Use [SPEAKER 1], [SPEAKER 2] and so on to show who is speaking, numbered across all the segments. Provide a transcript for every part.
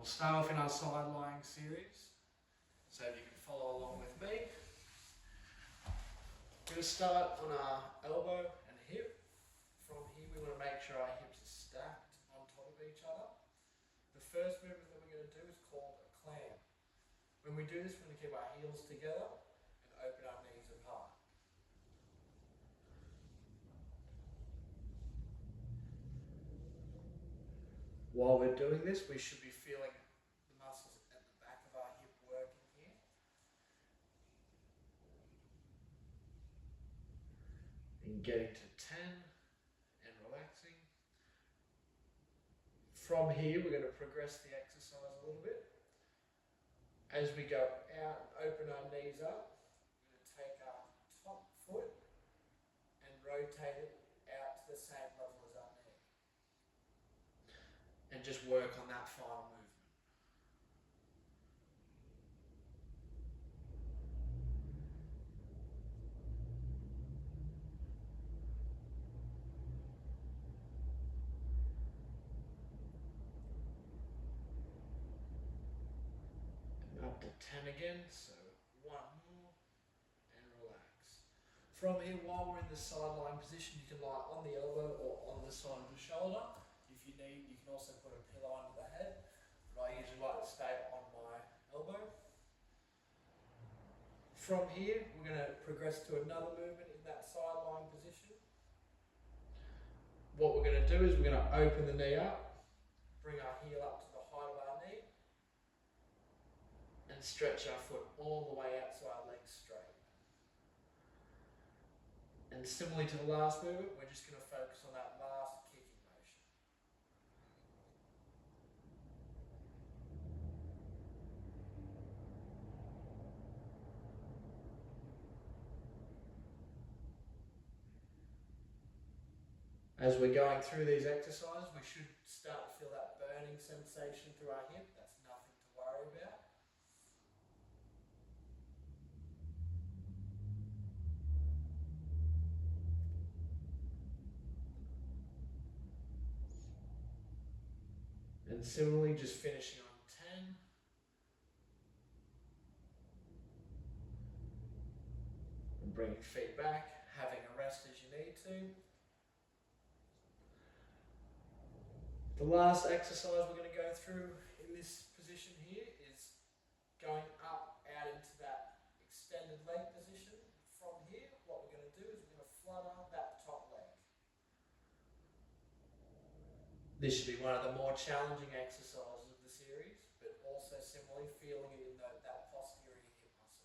[SPEAKER 1] We'll start off in our side lying series. So if you can follow along with me. We're going to start on our elbow and hip. From here we want to make sure our hips are stacked on top of each other. The first movement that we're going to do is called a clam. When we do this, we're going to keep our heels together and open our knees apart. While we're doing this, we should be feeling the muscles at the back of our hip working here. And getting to 10 and relaxing. From here, we're going to progress the exercise a little bit. As we go out and open our knees up, we're going to take our top foot and rotate it out to the same level as our knee. And just work on that final movement. And up to 10 again, so one more, and relax. From here, while we're in the side lying position, you can lie on the elbow or on the side of the shoulder. If you need, you can also put a pillow under the head, but I usually like to stay on my elbow. From here, we're going to progress to another movement in that side lying position. What we're going to do is we're going to open the knee up, bring our heel up to the height of our knee, and stretch our foot all the way out so our legs straight. And similarly to the last movement, we're just going to focus on that last kicking motion. As we're going through these exercises, we should start to feel that burning sensation through our hip. That's nothing to worry about. And similarly, just finishing on 10. And bringing feet back, having a rest as you need to. The last exercise we're going to go through in this position here is going up, out into that extended leg position. From here, what we're going to do is we're going to flutter that top leg. This should be one of the more challenging exercises of the series, but also similarly feeling it in that posterior hip muscle.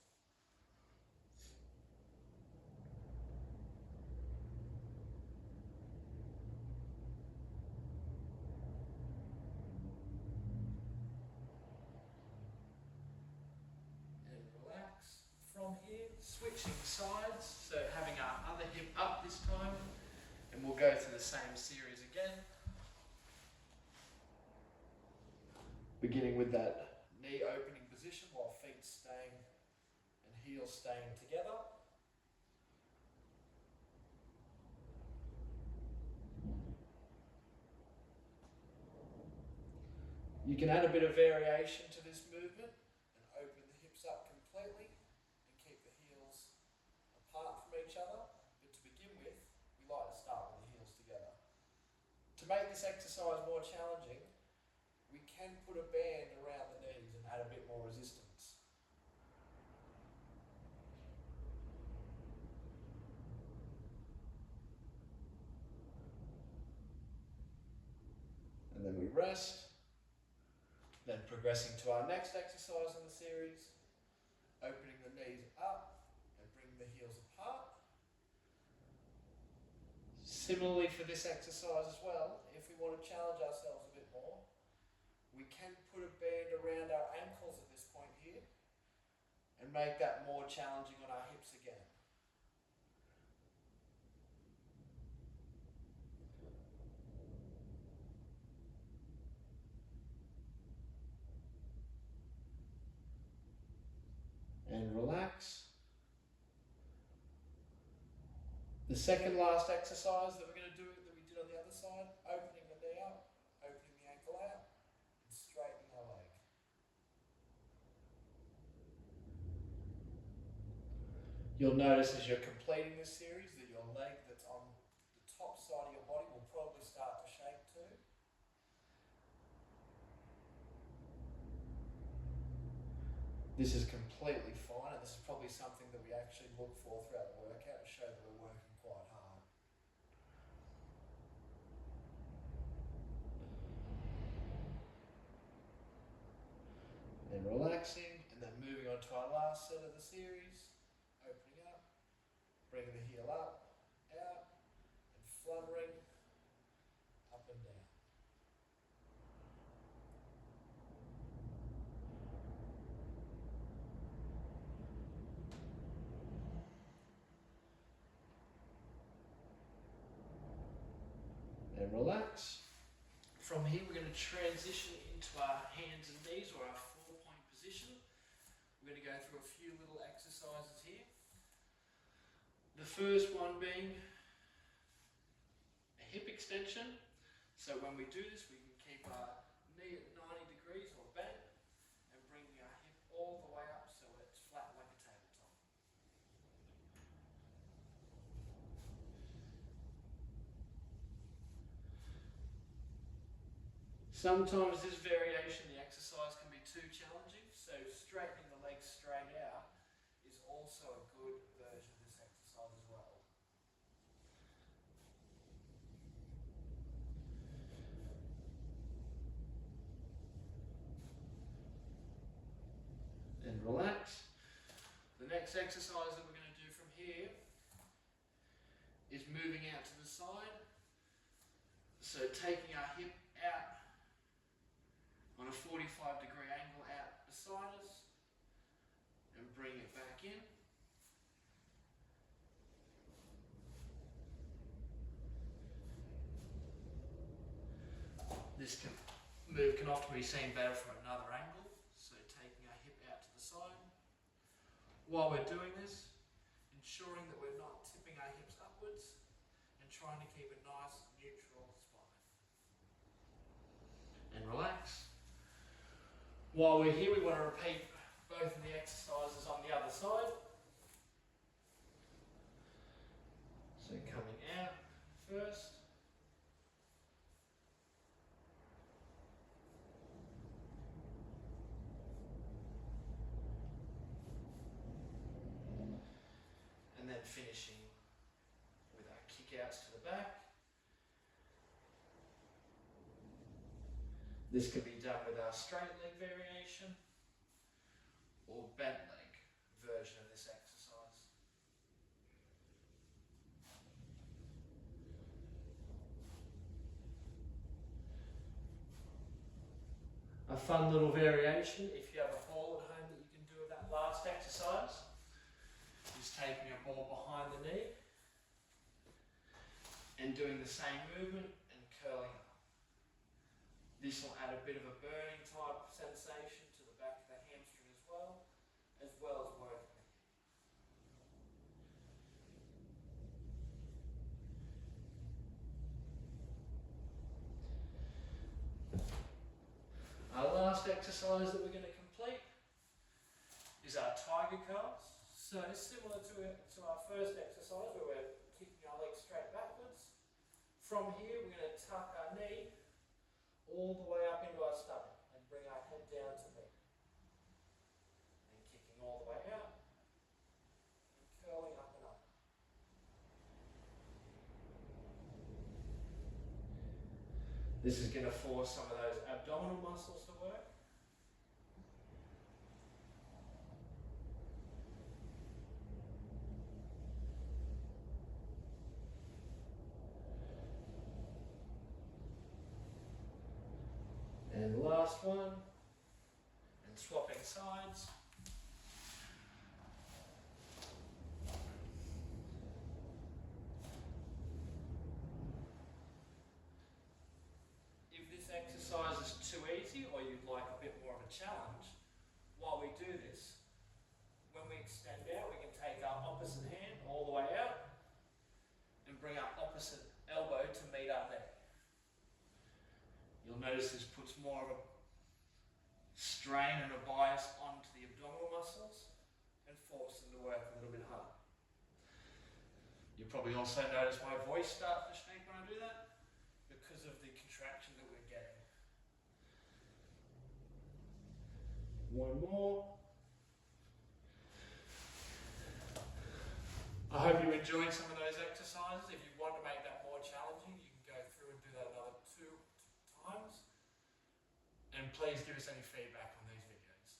[SPEAKER 1] And relax. From here, switching sides, so having our other hip up this time, and we'll go through the same series again. Beginning with that knee opening position while feet staying and heels staying together. You can add a bit of variation to this movement and open the hips up completely and keep the heels apart from each other. But to begin with, we like to start with the heels together. To make this exercise more challenging, we can put a band around the knees and add a bit more resistance. And then we rest. Then progressing to our next exercise in the series, opening the knees up and bringing the heels apart. Similarly for this exercise as well, if we want to challenge ourselves a bit more, we can put a band around our ankles at this point here and make that more challenging on our hips again. And relax. The second last exercise that we're going to do that we did on the other side, opening the knee up, opening the ankle out, and straightening our leg. You'll notice as you're completing this series that your leg that's on the top side of your body will probably start to shake too. This is completely fine, and this is probably something that we actually look for throughout the workout to show that we're working quite hard. Then relaxing, and then moving on to our last set of the series. Opening up, bringing the heel up, out, and fluttering up and down. And relax. From here, we're going to transition into our hands and knees, or our 4-point position. We're going to go through a few little exercises here. The first one being a hip extension. So when we do this, we can keep our knee at 90 degrees or bent, and bringing our hip all the way up so it's flat like a tabletop. Sometimes this variation, the exercise can be too challenging, so straightening the legs straight out is also a good version of this exercise as well. And relax. The next exercise that we're going to do from here is moving out to the side. So taking our hip out on a 45-degree angle out beside us and bring it back in. This move can often be seen better from another angle, so taking our hip out to the side. While we're doing this, ensuring that we're not tipping our hips upwards and trying to keep a nice neutral spine. And relax. While we're here, we want to repeat both of the exercises on the other side. So coming out first. And then finishing with our kick outs to the back. This can be done with our straight leg variation or bent leg version of this exercise. A fun little variation, if you have a ball at home that you can do with that last exercise, is taking a ball behind the knee and doing the same movement and curling up. This will add a bit of a burning type sensation to the back of the hamstring as well as working the hip. Our last exercise that we're going to complete is our tiger curls. So similar to our first exercise where we're kicking our legs straight backwards. From here we're going to tuck our knee all the way up into our stomach and bring our head down to meet. And kicking all the way out and curling up and up. This is going to force some of those abdominal muscles to work. And the last one, and swapping sides. If this exercise is too easy or you'd like a bit more of a challenge, while we do this, when we extend out, we can take our opposite hand all the way out and bring our opposite elbow to meet our knee. You'll notice this puts more of a strain and a bias onto the abdominal muscles and force them to work a little bit harder. You probably also notice my voice starts to shake when I do that because of the contraction that we're getting. One more. I hope you enjoyed some of those exercises. If you want to make that more challenging, you can go through and do that another 2 times. And please give us any feedback